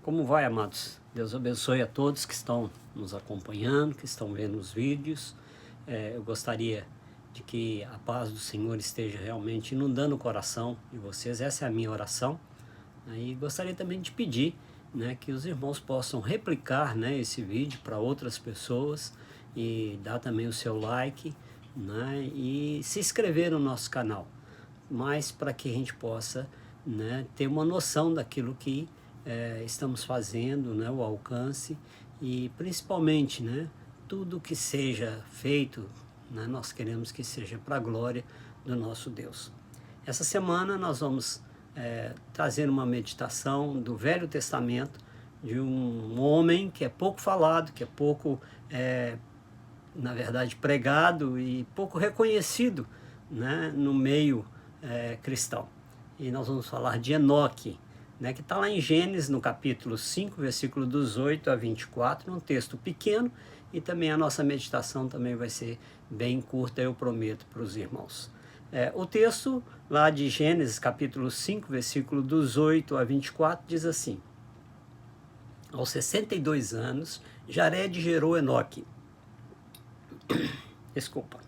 Como vai, amados? Deus abençoe a todos que estão nos acompanhando, que estão vendo os vídeos. Eu gostaria de que a paz do Senhor esteja realmente inundando o coração de vocês. Essa é a minha oração. E gostaria também de pedir, que os irmãos possam replicar, esse vídeo para outras pessoas e dar também o seu like, e se inscrever no nosso canal. Mas para que a gente possa ter uma noção daquilo que estamos fazendo, o alcance e principalmente tudo que seja feito, nós queremos que seja para a glória do nosso Deus. Essa semana nós vamos trazer uma meditação do Velho Testamento de um homem que é pouco falado, que é pouco, na verdade, pregado e pouco reconhecido no meio cristão. E nós vamos falar de Enoque, que está lá em Gênesis, no capítulo 5, versículo 18 a 24, um texto pequeno, e também a nossa meditação também vai ser bem curta, eu prometo para os irmãos. O texto lá de Gênesis, capítulo 5, versículo 18 a 24, diz assim: aos 62 anos, Jared gerou Enoque. Desculpa.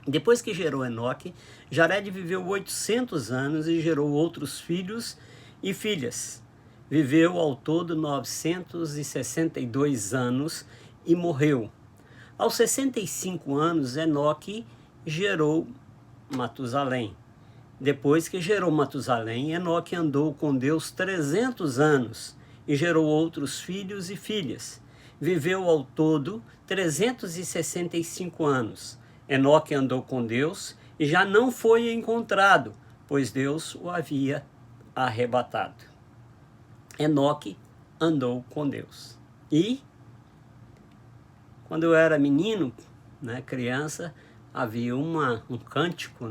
Depois que gerou Enoque, Jared viveu 800 anos e gerou outros filhos e filhas. Viveu ao todo 962 anos e morreu. Aos 65 anos, Enoque gerou Matusalém. Depois que gerou Matusalém, Enoque andou com Deus 300 anos e gerou outros filhos e filhas. Viveu ao todo 365 anos. Enoque andou com Deus e já não foi encontrado, pois Deus o havia arrebatado. Enoque andou com Deus. E, quando eu era menino, criança, havia um cântico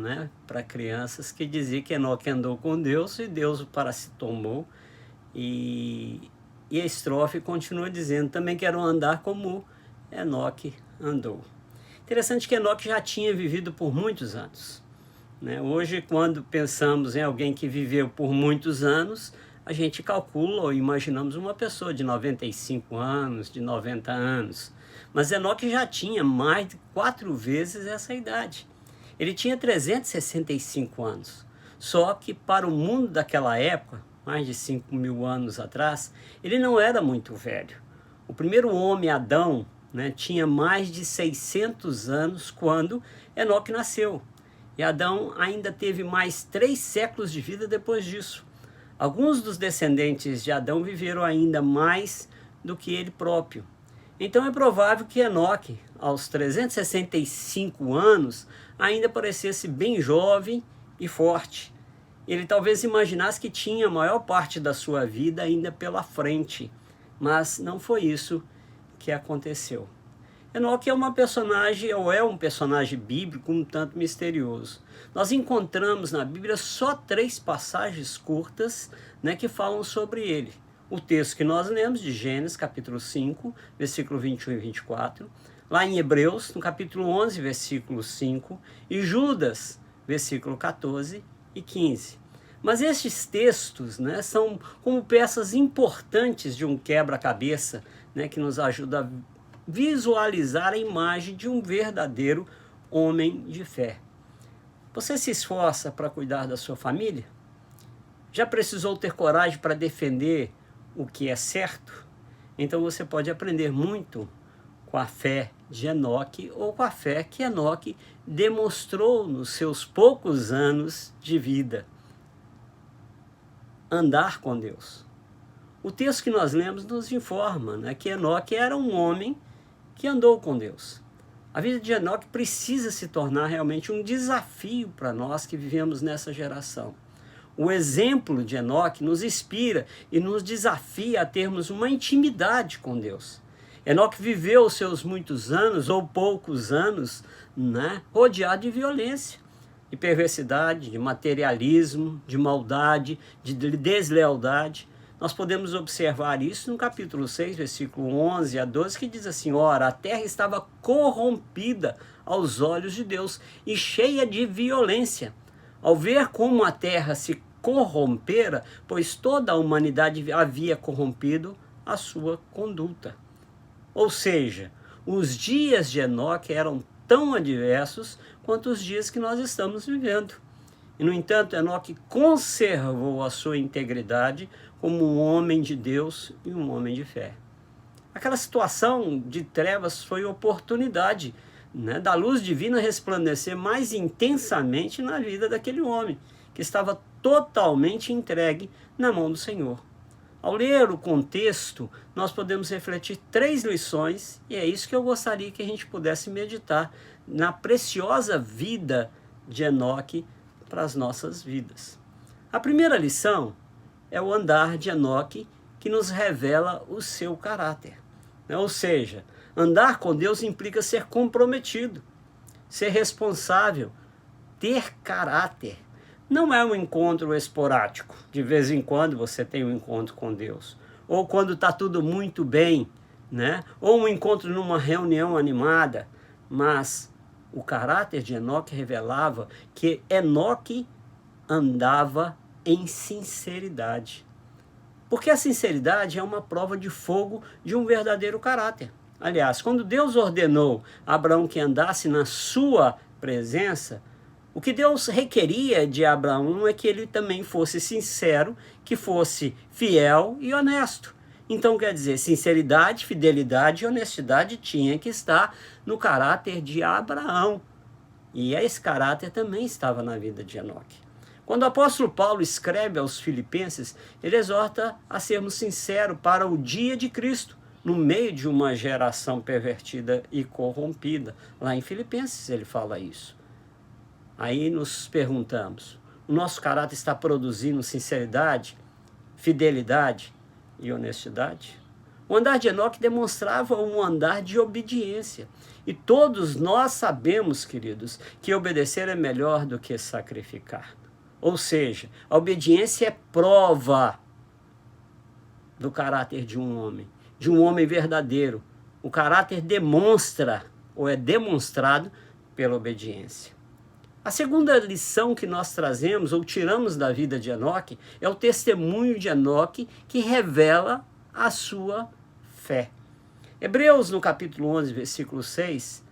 para crianças que dizia que Enoque andou com Deus e Deus o para se tomou. E a estrofe continua dizendo: também quero andar como Enoque andou. Interessante que Enoque já tinha vivido por muitos anos. Hoje, quando pensamos em alguém que viveu por muitos anos, a gente calcula ou imaginamos uma pessoa de 95 anos, de 90 anos. Mas Enoque já tinha mais de 4 vezes essa idade. Ele tinha 365 anos. Só que para o mundo daquela época, mais de 5.000 anos atrás, ele não era muito velho. O primeiro homem, Adão, tinha mais de 600 anos quando Enoque nasceu. E Adão ainda teve mais 3 séculos de vida depois disso. Alguns dos descendentes de Adão viveram ainda mais do que ele próprio. Então é provável que Enoque, aos 365 anos, ainda parecesse bem jovem e forte. Ele talvez imaginasse que tinha a maior parte da sua vida ainda pela frente, mas não foi isso que aconteceu. Enoque é um personagem bíblico um tanto misterioso. Nós encontramos na Bíblia só 3 passagens curtas que falam sobre ele. O texto que nós lemos de Gênesis, capítulo 5, versículo 21 e 24. Lá em Hebreus, no capítulo 11, versículo 5. E Judas, versículo 14 e 15. Mas estes textos são como peças importantes de um quebra-cabeça que nos ajuda a visualizar a imagem de um verdadeiro homem de fé. Você se esforça para cuidar da sua família? Já precisou ter coragem para defender o que é certo? Então você pode aprender muito com a fé de Enoque ou com a fé que Enoque demonstrou nos seus poucos anos de vida. Andar com Deus. O texto que nós lemos nos informa que Enoque era um homem que andou com Deus. A vida de Enoque precisa se tornar realmente um desafio para nós que vivemos nessa geração. O exemplo de Enoque nos inspira e nos desafia a termos uma intimidade com Deus. Enoque viveu os seus muitos anos, ou poucos anos, rodeado de violência, de perversidade, de materialismo, de maldade, de deslealdade. Nós podemos observar isso no capítulo 6, versículo 11 a 12, que diz assim: ora, a terra estava corrompida aos olhos de Deus e cheia de violência. Ao ver como a terra se corrompera, pois toda a humanidade havia corrompido a sua conduta. Ou seja, os dias de Enoque eram tão adversos quanto os dias que nós estamos vivendo. E, no entanto, Enoque conservou a sua integridade como um homem de Deus e um homem de fé. Aquela situação de trevas foi oportunidade, né, da luz divina resplandecer mais intensamente na vida daquele homem, que estava totalmente entregue na mão do Senhor. Ao ler o contexto, nós podemos refletir 3 lições, e é isso que eu gostaria que a gente pudesse meditar na preciosa vida de Enoque para as nossas vidas. A primeira lição é o andar de Enoque, que nos revela o seu caráter. Ou seja, andar com Deus implica ser comprometido, ser responsável, ter caráter. Não é um encontro esporádico. De vez em quando você tem um encontro com Deus. Ou quando está tudo muito bem, né? Ou um encontro numa reunião animada. Mas o caráter de Enoque revelava que Enoque andava em sinceridade. Porque a sinceridade é uma prova de fogo de um verdadeiro caráter. Aliás, quando Deus ordenou a Abraão que andasse na sua presença, o que Deus requeria de Abraão é que ele também fosse sincero, que fosse fiel e honesto. Então, quer dizer, sinceridade, fidelidade e honestidade tinha que estar no caráter de Abraão. E esse caráter também estava na vida de Enoque. Quando o apóstolo Paulo escreve aos Filipenses, ele exorta a sermos sinceros para o dia de Cristo, no meio de uma geração pervertida e corrompida. Lá em Filipenses ele fala isso. Aí nos perguntamos, o nosso caráter está produzindo sinceridade, fidelidade e honestidade? O andar de Enoque demonstrava um andar de obediência. E todos nós sabemos, queridos, que obedecer é melhor do que sacrificar. Ou seja, a obediência é prova do caráter de um homem verdadeiro. O caráter demonstra, ou é demonstrado, pela obediência. A segunda lição que nós trazemos, ou tiramos da vida de Enoque, é o testemunho de Enoque que revela a sua fé. Hebreus, no capítulo 11, versículo 6,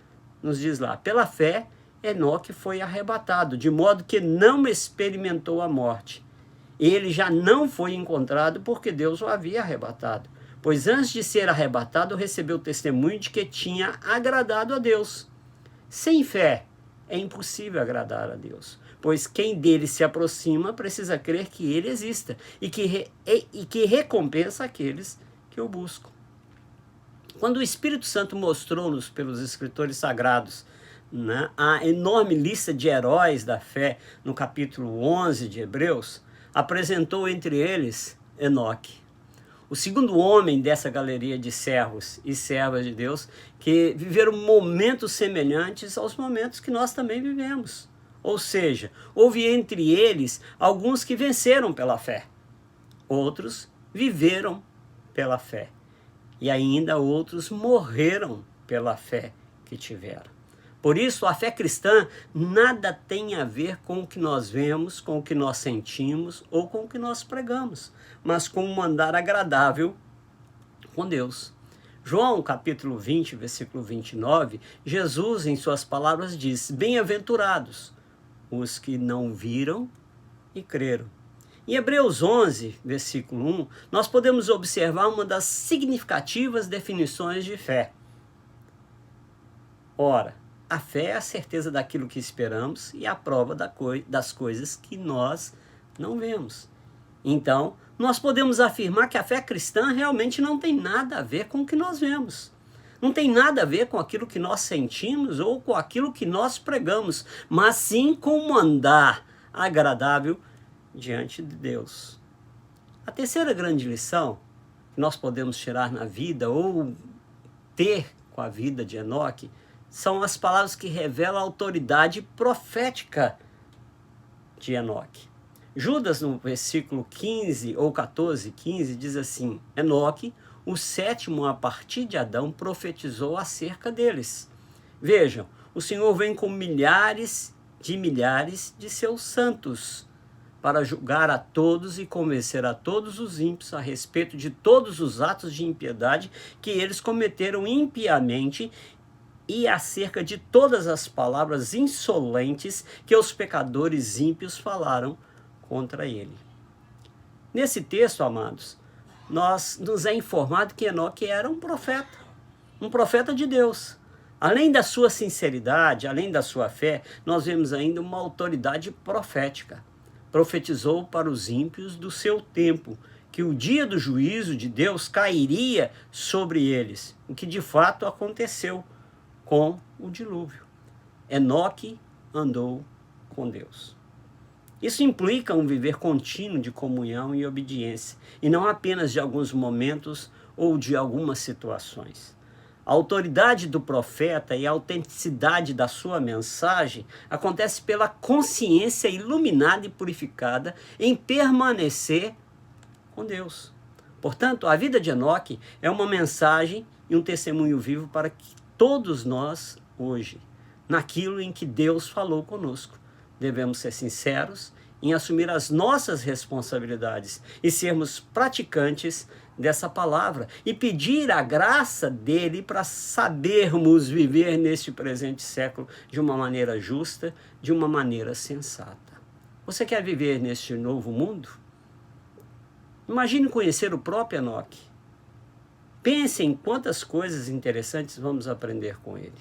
nos diz lá, pela fé, Enoque foi arrebatado, de modo que não experimentou a morte. Ele já não foi encontrado porque Deus o havia arrebatado. Pois antes de ser arrebatado, recebeu o testemunho de que tinha agradado a Deus. Sem fé, é impossível agradar a Deus, pois quem dele se aproxima precisa crer que ele exista e que recompensa aqueles que o buscam. Quando o Espírito Santo mostrou-nos pelos escritores sagrados, né, a enorme lista de heróis da fé no capítulo 11 de Hebreus, apresentou entre eles Enoque, o segundo homem dessa galeria de servos e servas de Deus que viveram momentos semelhantes aos momentos que nós também vivemos. Ou seja, houve entre eles alguns que venceram pela fé, outros viveram pela fé e ainda outros morreram pela fé que tiveram. Por isso, a fé cristã nada tem a ver com o que nós vemos, com o que nós sentimos ou com o que nós pregamos, mas com um andar agradável com Deus. João, capítulo 20, versículo 29, Jesus, em suas palavras, diz, bem-aventurados os que não viram e creram. Em Hebreus 11, versículo 1, nós podemos observar uma das significativas definições de fé. Ora, a fé é a certeza daquilo que esperamos e a prova das coisas que nós não vemos. Então, nós podemos afirmar que a fé cristã realmente não tem nada a ver com o que nós vemos. Não tem nada a ver com aquilo que nós sentimos ou com aquilo que nós pregamos, mas sim com um andar agradável diante de Deus. A terceira grande lição que nós podemos tirar na vida ou ter com a vida de Enoque são as palavras que revelam a autoridade profética de Enoque. Judas, no versículo 15 ou 14, 15, diz assim, Enoque, o sétimo a partir de Adão, profetizou acerca deles. Vejam, o Senhor vem com milhares de seus santos para julgar a todos e convencer a todos os ímpios a respeito de todos os atos de impiedade que eles cometeram impiamente e acerca de todas as palavras insolentes que os pecadores ímpios falaram contra ele. Nesse texto, amados, nos é informado que Enoque era um profeta de Deus. Além da sua sinceridade, além da sua fé, nós vemos ainda uma autoridade profética. Profetizou para os ímpios do seu tempo que o dia do juízo de Deus cairia sobre eles, o que de fato aconteceu com o dilúvio. Enoque andou com Deus. Isso implica um viver contínuo de comunhão e obediência, e não apenas de alguns momentos ou de algumas situações. A autoridade do profeta e a autenticidade da sua mensagem acontece pela consciência iluminada e purificada em permanecer com Deus. Portanto, a vida de Enoque é uma mensagem e um testemunho vivo para que todos nós, hoje, naquilo em que Deus falou conosco, devemos ser sinceros em assumir as nossas responsabilidades e sermos praticantes dessa palavra e pedir a graça dele para sabermos viver neste presente século de uma maneira justa, de uma maneira sensata. Você quer viver neste novo mundo? Imagine conhecer o próprio Enoque. Pense em quantas coisas interessantes vamos aprender com ele.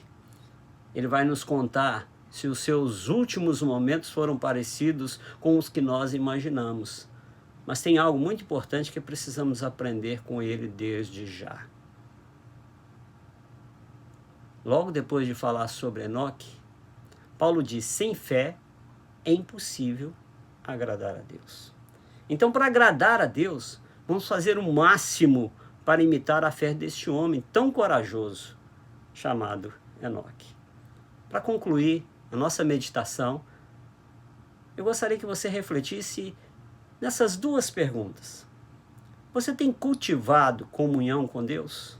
Ele vai nos contar se os seus últimos momentos foram parecidos com os que nós imaginamos. Mas tem algo muito importante que precisamos aprender com ele desde já. Logo depois de falar sobre Enoque, Paulo diz: sem fé é impossível agradar a Deus. Então, para agradar a Deus, vamos fazer o máximo para imitar a fé deste homem tão corajoso, chamado Enoque. Para concluir a nossa meditação, eu gostaria que você refletisse nessas duas perguntas. Você tem cultivado comunhão com Deus?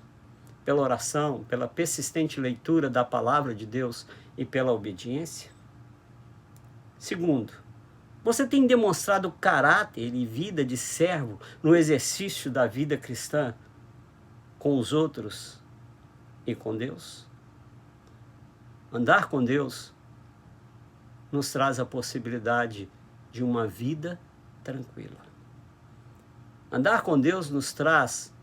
Pela oração, pela persistente leitura da palavra de Deus e pela obediência? Segundo, você tem demonstrado caráter e vida de servo no exercício da vida cristã com os outros e com Deus? Andar com Deus nos traz a possibilidade de uma vida tranquila. Andar com Deus nos traz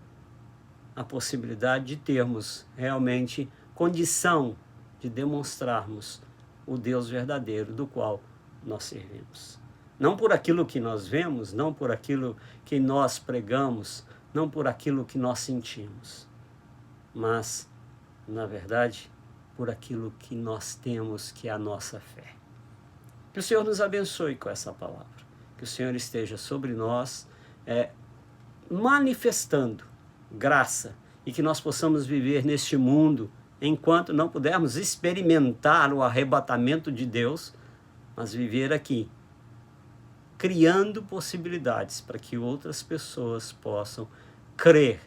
a possibilidade de termos realmente condição de demonstrarmos o Deus verdadeiro do qual nós servimos. Não por aquilo que nós vemos, não por aquilo que nós pregamos, não por aquilo que nós sentimos, mas, na verdade, por aquilo que nós temos, que é a nossa fé. Que o Senhor nos abençoe com essa palavra. Que o Senhor esteja sobre nós, manifestando graça, e que nós possamos viver neste mundo enquanto não pudermos experimentar o arrebatamento de Deus, mas viver aqui, criando possibilidades para que outras pessoas possam crer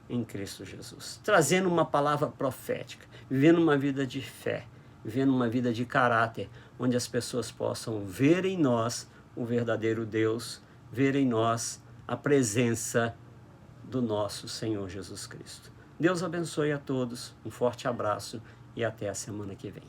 em Cristo Jesus, trazendo uma palavra profética, vivendo uma vida de fé, vivendo uma vida de caráter, onde as pessoas possam ver em nós o verdadeiro Deus, ver em nós a presença do nosso Senhor Jesus Cristo. Deus abençoe a todos, um forte abraço e até a semana que vem.